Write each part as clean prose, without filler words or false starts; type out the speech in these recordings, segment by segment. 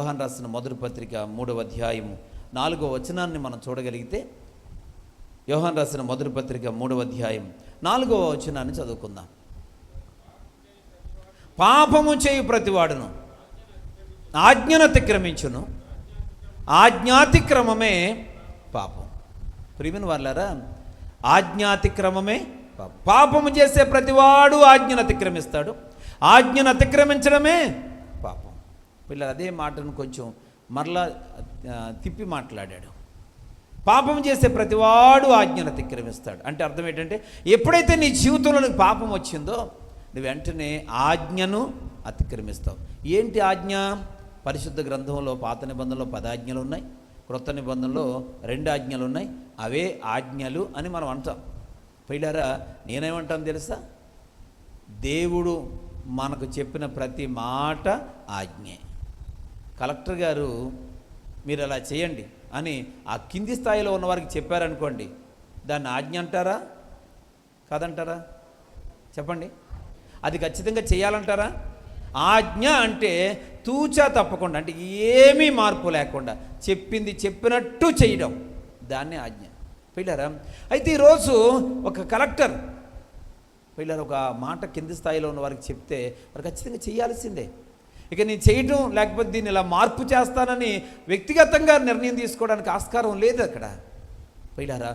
యోహాను రాసిన మొదటి పత్రిక 3వ అధ్యాయము 4వ వచనాన్ని మనం చూడగలిగితే, యోహాను రాసిన మొదటి పత్రిక 3వ అధ్యాయం 4వ వచనాన్ని చదువుకుందాం. పాపము చేయు ప్రతివాడును ఆజ్ఞను అతిక్రమించును, ఆజ్ఞాతిక్రమమే పాపం. ప్రియమైన వాళ్ళారా, ఆజ్ఞాతిక్రమమే పాపం. పాపము చేసే ప్రతివాడు ఆజ్ఞను అతిక్రమిస్తాడు, ఆజ్ఞను అతిక్రమించడమే పాపం. పిల్లలు అదే మాటను కొంచెం మరలా తిప్పి మాట్లాడాడు. పాపం చేసే ప్రతివాడు ఆజ్ఞను అతిక్రమిస్తాడు అంటే అర్థం ఏంటంటే, ఎప్పుడైతే నీ జీవితంలో నీకు పాపం వచ్చిందో నువ్వు వెంటనే ఆజ్ఞను అతిక్రమిస్తావు. ఏంటి ఆజ్ఞ? పరిశుద్ధ గ్రంథంలో పాత నిబంధనలో 10 ఆజ్ఞలు ఉన్నాయి, క్రొత్త నిబంధనలో 2 ఆజ్ఞలు ఉన్నాయి. అవే ఆజ్ఞలు అని మనం అంటాం. పిల్లరా, నేనేమంటాను తెలుసా? దేవుడు మనకు చెప్పిన ప్రతి మాట ఆజ్ఞే. కలెక్టర్ గారు మీరు అలా చేయండి అని ఆ కింది స్థాయిలో ఉన్న వారికి చెప్పారనుకోండి, దాన్ని ఆజ్ఞ అంటారా కాదంటారా? చెప్పండి. అది ఖచ్చితంగా చేయాలంటారా? ఆజ్ఞ అంటే తూచా తప్పకుండా, అంటే ఏమీ మార్పు లేకుండా చెప్పింది చెప్పినట్టు చేయడం, దాన్ని ఆజ్ఞ. పిల్లరా, అయితే ఈరోజు ఒక కలెక్టర్ పిల్లలు ఒక మాట కింది స్థాయిలో ఉన్న వారికి చెప్తే వారు ఖచ్చితంగా చేయాల్సిందే. ఇక నేను చేయటం లేకపోతే దీన్ని ఇలా మార్పు చేస్తానని వ్యక్తిగతంగా నిర్ణయం తీసుకోవడానికి ఆస్కారం లేదు అక్కడ. పిల్లరా,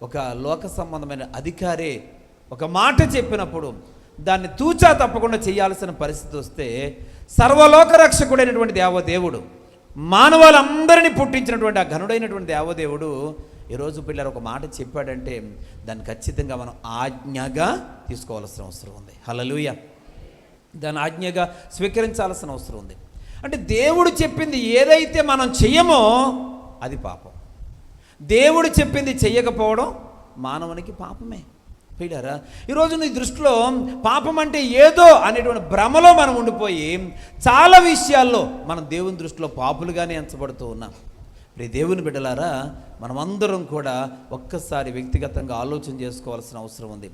ఒక లోక సంబంధమైన అధికారే ఒక మాట చెప్పినప్పుడు దాన్ని తూచా తప్పకుండా చేయాల్సిన పరిస్థితి వస్తే, సర్వలోక రక్షకుడైనటువంటి దేవదేవుడు, మానవాళ్ళందరినీ పుట్టించినటువంటి ఆ ఘనుడైనటువంటి దేవదేవుడు ఈరోజు పిల్లలు ఒక మాట చెప్పాడంటే దాన్ని ఖచ్చితంగా మనం ఆజ్ఞగా తీసుకోవాల్సిన అవసరం ఉంది. హల్లెలూయా. దాన్ని ఆజ్ఞగా స్వీకరించాల్సిన అవసరం ఉంది. అంటే దేవుడు చెప్పింది ఏదైతే మనం చెయ్యమో అది పాపం. దేవుడు చెప్పింది చెయ్యకపోవడం మానవునికి పాపమే. పిల్లరా, ఈరోజు నీ దృష్టిలో పాపం అంటే ఏదో అనేటువంటి భ్రమలో మనం ఉండిపోయి చాలా విషయాల్లో మనం దేవుని దృష్టిలో పాపులుగానే ఎంచబడుతూ ఉన్నాం. ప్రియ దేవుని బిడ్డలారా, మనమందరం కూడా ఒక్కసారి వ్యక్తిగతంగా ఆలోచన చేసుకోవాల్సిన అవసరం ఉంది.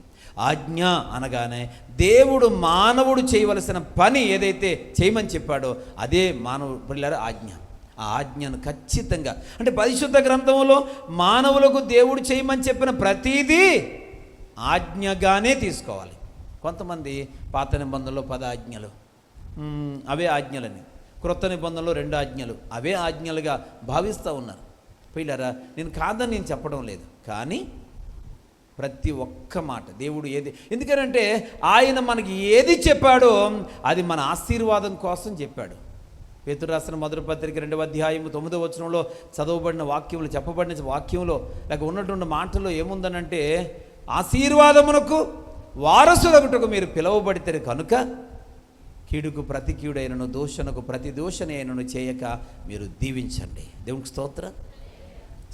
ఆజ్ఞ అనగానే దేవుడు మానవుడు చేయవలసిన పని ఏదైతే చేయమని చెప్పాడో అదే మానవుడు పిల్లల ఆజ్ఞ. ఆ ఆజ్ఞను ఖచ్చితంగా, అంటే పరిశుద్ధ గ్రంథంలో మానవులకు దేవుడు చేయమని చెప్పిన ప్రతిదీ ఆజ్ఞగానే తీసుకోవాలి. కొంతమంది పాత నిబంధనలో 10 ఆజ్ఞలు అవే ఆజ్ఞలని, క్రొత్త నిబంధనలో 2 ఆజ్ఞలు అవే ఆజ్ఞలుగా భావిస్తూ ఉన్నారు. పిల్లరా, నేను కాదని నేను చెప్పడం లేదు, కానీ ప్రతి ఒక్క మాట దేవుడు ఏది, ఎందుకంటే ఆయన మనకి ఏది చెప్పాడో అది మన ఆశీర్వాదం కోసం చెప్పాడు. పేతురు రాసిన మొదటి పత్రిక 2వ అధ్యాయం 9వ వచనంలో చదవబడిన వాక్యంలో, చెప్పబడిన వాక్యంలో లేక ఉన్నటువంటి మాటల్లో ఏముందనంటే, ఆశీర్వాదమునకు వారసులగుటకు మీరు పిలువబడితే కనుక కీడుకు ప్రతి కీడైనను దూషణకు ప్రతి దూషణైనను చేయక మీరు దీవించండి. దేవునికి స్తోత్రం.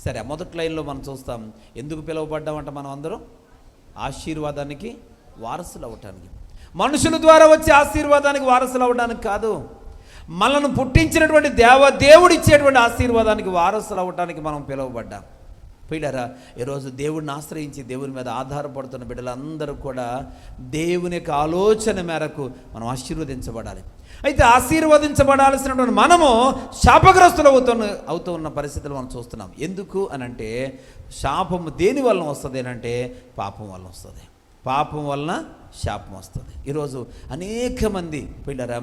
సరే, మొదటి లైన్లో మనం చూస్తాం ఎందుకు పిలువబడ్డామంట మనం అందరం? ఆశీర్వాదానికి వారసులు అవ్వటానికి. మనుషుల ద్వారా వచ్చే ఆశీర్వాదానికి వారసులు అవ్వడానికి కాదు, మనల్ని పుట్టించినటువంటి దేవుడు ఇచ్చేటువంటి ఆశీర్వాదానికి వారసులు అవ్వటానికి మనం పిలువబడ్డాం. పిల్లరా, ఈరోజు దేవుడిని ఆశ్రయించి దేవుని మీద ఆధారపడుతున్న బిడ్డలందరూ కూడా దేవుని యొక్క ఆలోచన మేరకు మనం ఆశీర్వదించబడాలి. అయితే ఆశీర్వదించబడాల్సినటువంటి మనము శాపగ్రస్తులు అవుతూ ఉన్న పరిస్థితులు మనం చూస్తున్నాం. ఎందుకు అనంటే, శాపము దేని వలన వస్తుంది అంటే పాపం వలన వస్తుంది. పాపం వలన శాపం వస్తుంది. ఈరోజు అనేక మంది పిల్లరా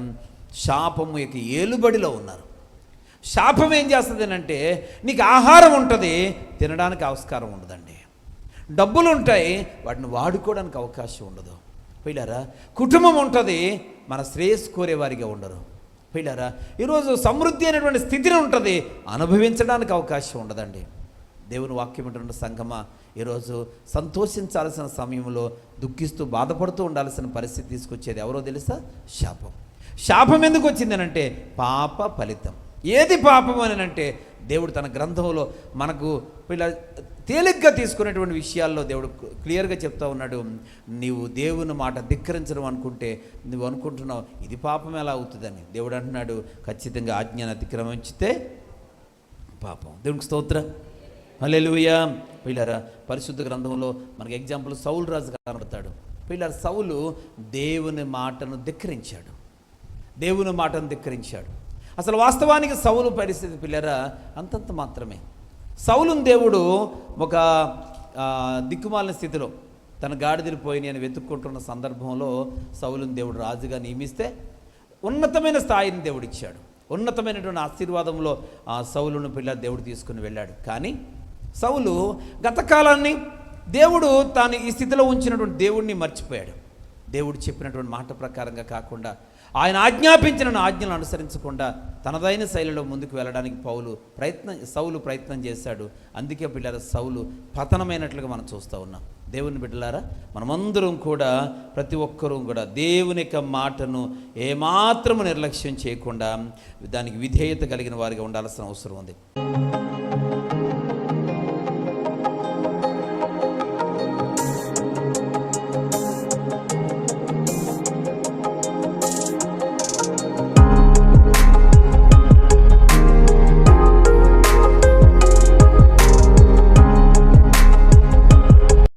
శాపము యొక్క ఏలుబడిలో ఉన్నారు. శాపం ఏం చేస్తుంది అంటే, నీకు ఆహారం ఉంటుంది, తినడానికి ఆస్కారం ఉండదండి. డబ్బులు ఉంటాయి, వాటిని వాడుకోవడానికి అవకాశం ఉండదు. పిల్లరా, కుటుంబం ఉంటుంది, మన శ్రేయస్సు కోరేవారిగా ఉండరు. పిల్లరా, ఈరోజు సమృద్ధి అనేటువంటి స్థితిని ఉంటుంది, అనుభవించడానికి అవకాశం ఉండదండి. దేవుని వాక్యం ఉంటున్న సంగమా, ఈరోజు సంతోషించాల్సిన సమయంలో దుఃఖిస్తూ బాధపడుతూ ఉండాల్సిన పరిస్థితి తీసుకొచ్చేది ఎవరో తెలుసా? శాపం. శాపం ఎందుకు వచ్చిందనంటే పాప ఫలితం. ఏది పాపం అని అంటే, దేవుడు తన గ్రంథంలో మనకు తేలిగ్గా తీసుకునేటువంటి విషయాల్లో దేవుడు క్లియర్గా చెప్తా ఉన్నాడు. నీవు దేవుని మాట ధిక్కరించడం అనుకుంటే నువ్వు అనుకుంటున్నావు ఇది పాపం ఎలా అవుతుందని. దేవుడు అంటున్నాడు, ఖచ్చితంగా ఆజ్ఞను అతిక్రమించితే పాపం. దేవునికి స్తోత్రం. హల్లెలూయా. పిల్లరా, పరిశుద్ధ గ్రంథంలో మనకి ఎగ్జాంపుల్ సౌలు రాజు కనబడతాడు. పిల్లలు, సౌలు దేవుని మాటను ధిక్కరించాడు. దేవుని మాటను ధిక్కరించాడు. అసలు వాస్తవానికి సౌలు పరిస్థితి పిల్లరా అంతంత మాత్రమే. సౌలును దేవుడు ఒక దిక్కుమాలిన స్థితిలో తన గాడిదలు పోయి అని వెతుక్కుంటున్న సందర్భంలో సౌలును దేవుడు రాజుగా నియమిస్తే ఉన్నతమైన స్థాయిని దేవుడు ఇచ్చాడు. ఉన్నతమైనటువంటి ఆశీర్వాదంలో ఆ సౌలును దేవుడు తీసుకుని వెళ్ళాడు. కానీ సౌలు గతకాలాన్ని దేవుడు తాను ఈ స్థితిలో ఉంచినటువంటి దేవుడిని మర్చిపోయాడు. దేవుడు చెప్పినటువంటి మాట ప్రకారంగా కాకుండా, ఆయన ఆజ్ఞాపించిన ఆజ్ఞలను అనుసరించకుండా తనదైన శైలిలో ముందుకు వెళ్ళడానికి సౌలు ప్రయత్నం చేశాడు. అందుకే పిల్లల సౌలు పతనమైనట్లుగా మనం చూస్తూ ఉన్నాం. దేవుని బిడ్డలారా, మనమందరం కూడా ప్రతి ఒక్కరూ కూడా దేవుని యొక్క మాటను ఏమాత్రము నిర్లక్ష్యం చేయకుండా దానికి విధేయత కలిగిన వారిగా ఉండాల్సిన అవసరం ఉంది.